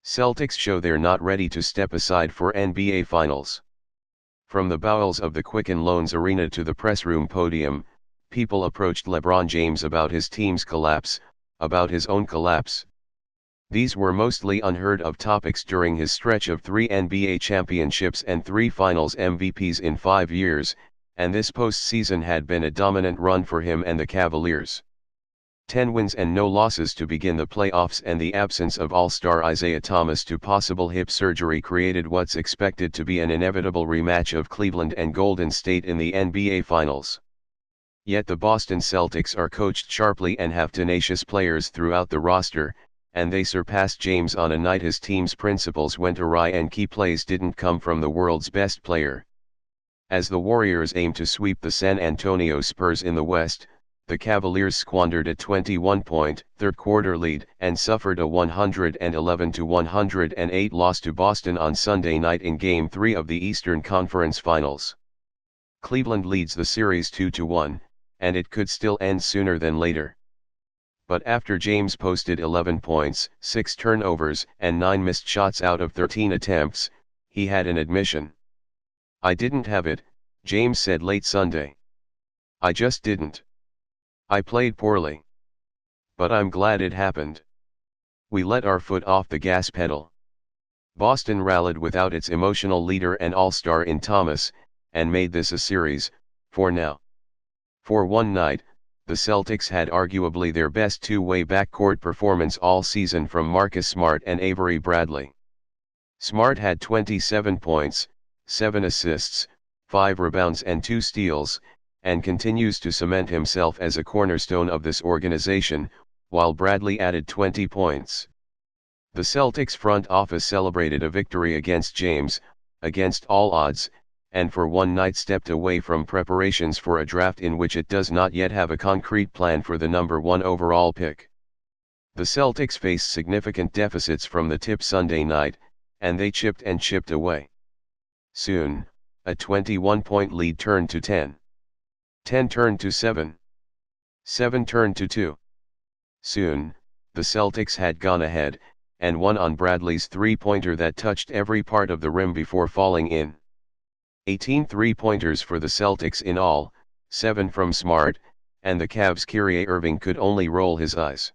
Celtics show they're not ready to step aside for NBA Finals. From the bowels of the Quicken Loans Arena to the press room podium, people approached LeBron James about his team's collapse, about his own collapse. These were mostly unheard of topics during his stretch of 3 NBA championships and 3 Finals MVPs in 5 years, and this postseason had been a dominant run for him and the Cavaliers. 10 wins and no losses to begin the playoffs, and the absence of All-Star Isaiah Thomas to possible hip surgery created what's expected to be an inevitable rematch of Cleveland and Golden State in the NBA Finals. Yet the Boston Celtics are coached sharply and have tenacious players throughout the roster, and they surpassed James on a night his team's principles went awry and key plays didn't come from the world's best player. As the Warriors aim to sweep the San Antonio Spurs in the West, the Cavaliers squandered a 21-point third-quarter lead and suffered a 111-108 loss to Boston on Sunday night in Game 3 of the Eastern Conference Finals. Cleveland leads the series 2-1, and it could still end sooner than later. But after James posted 11 points, 6 turnovers, and 9 missed shots out of 13 attempts, he had an admission. "I didn't have it," James said late Sunday. "I just didn't. I played poorly. But I'm glad it happened. We let our foot off the gas pedal." Boston rallied without its emotional leader and all-star in Thomas, and made this a series, for now. For one night, the Celtics had arguably their best two-way backcourt performance all season from Marcus Smart and Avery Bradley. Smart had 27 points, 7 assists, 5 rebounds and 2 steals, and continues to cement himself as a cornerstone of this organization, while Bradley added 20 points. The Celtics front office celebrated a victory against James, against all odds, and for one night stepped away from preparations for a draft in which it does not yet have a concrete plan for the number 1 overall pick. The Celtics faced significant deficits from the tip Sunday night, and they chipped and chipped away. Soon, a 21-point lead turned to 10. 10 turned to 7. 7 turned to 2. Soon, the Celtics had gone ahead, and won on Bradley's three-pointer that touched every part of the rim before falling in. 18 three-pointers for the Celtics in all, 7 from Smart, and the Cavs' Kyrie Irving could only roll his eyes.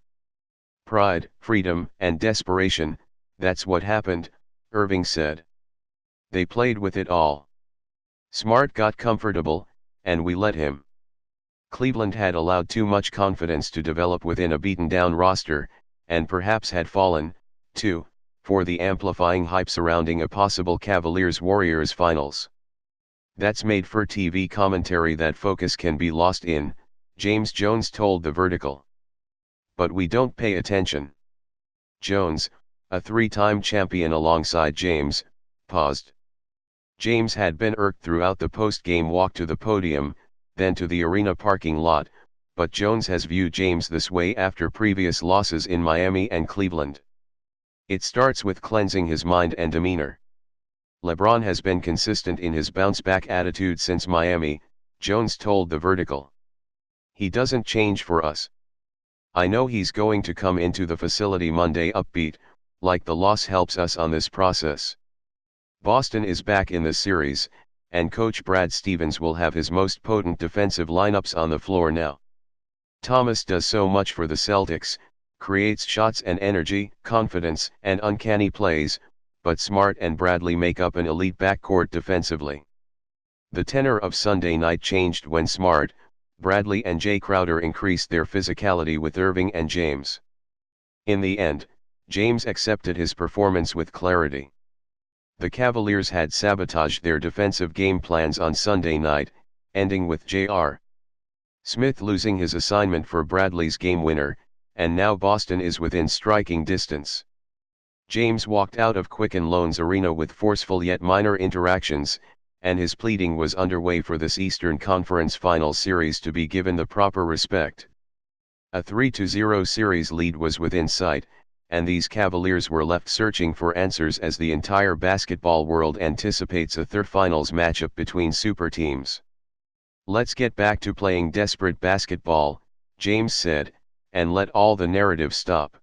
"Pride, freedom, and desperation, that's what happened," Irving said. "They played with it all. Smart got comfortable, and we let him." Cleveland had allowed too much confidence to develop within a beaten-down roster, and perhaps had fallen, too, for the amplifying hype surrounding a possible Cavaliers-Warriors finals. "That's made for TV commentary that focus can be lost in," James Jones told The Vertical. "But we don't pay attention." Jones, a 3-time champion alongside James, paused. James had been irked throughout the post-game walk to the podium, then to the arena parking lot, but Jones has viewed James this way after previous losses in Miami and Cleveland. "It starts with cleansing his mind and demeanor. LeBron has been consistent in his bounce-back attitude since Miami," Jones told The Vertical. "He doesn't change for us. I know he's going to come into the facility Monday upbeat, like the loss helps us on this process. Boston is back in the series, and Coach Brad Stevens will have his most potent defensive lineups on the floor now. Thomas does so much for the Celtics, creates shots and energy, confidence, and uncanny plays, but Smart and Bradley make up an elite backcourt defensively." The tenor of Sunday night changed when Smart, Bradley and Jay Crowder increased their physicality with Irving and James. In the end, James accepted his performance with clarity. The Cavaliers had sabotaged their defensive game plans on Sunday night, ending with J.R. Smith losing his assignment for Bradley's game winner, and now Boston is within striking distance. James walked out of Quicken Loans Arena with forceful yet minor interactions, and his pleading was underway for this Eastern Conference Finals series to be given the proper respect. A 3-0 series lead was within sight, and these Cavaliers were left searching for answers as the entire basketball world anticipates a third finals matchup between super teams. "Let's get back to playing desperate basketball," James said, "and let all the narrative stop.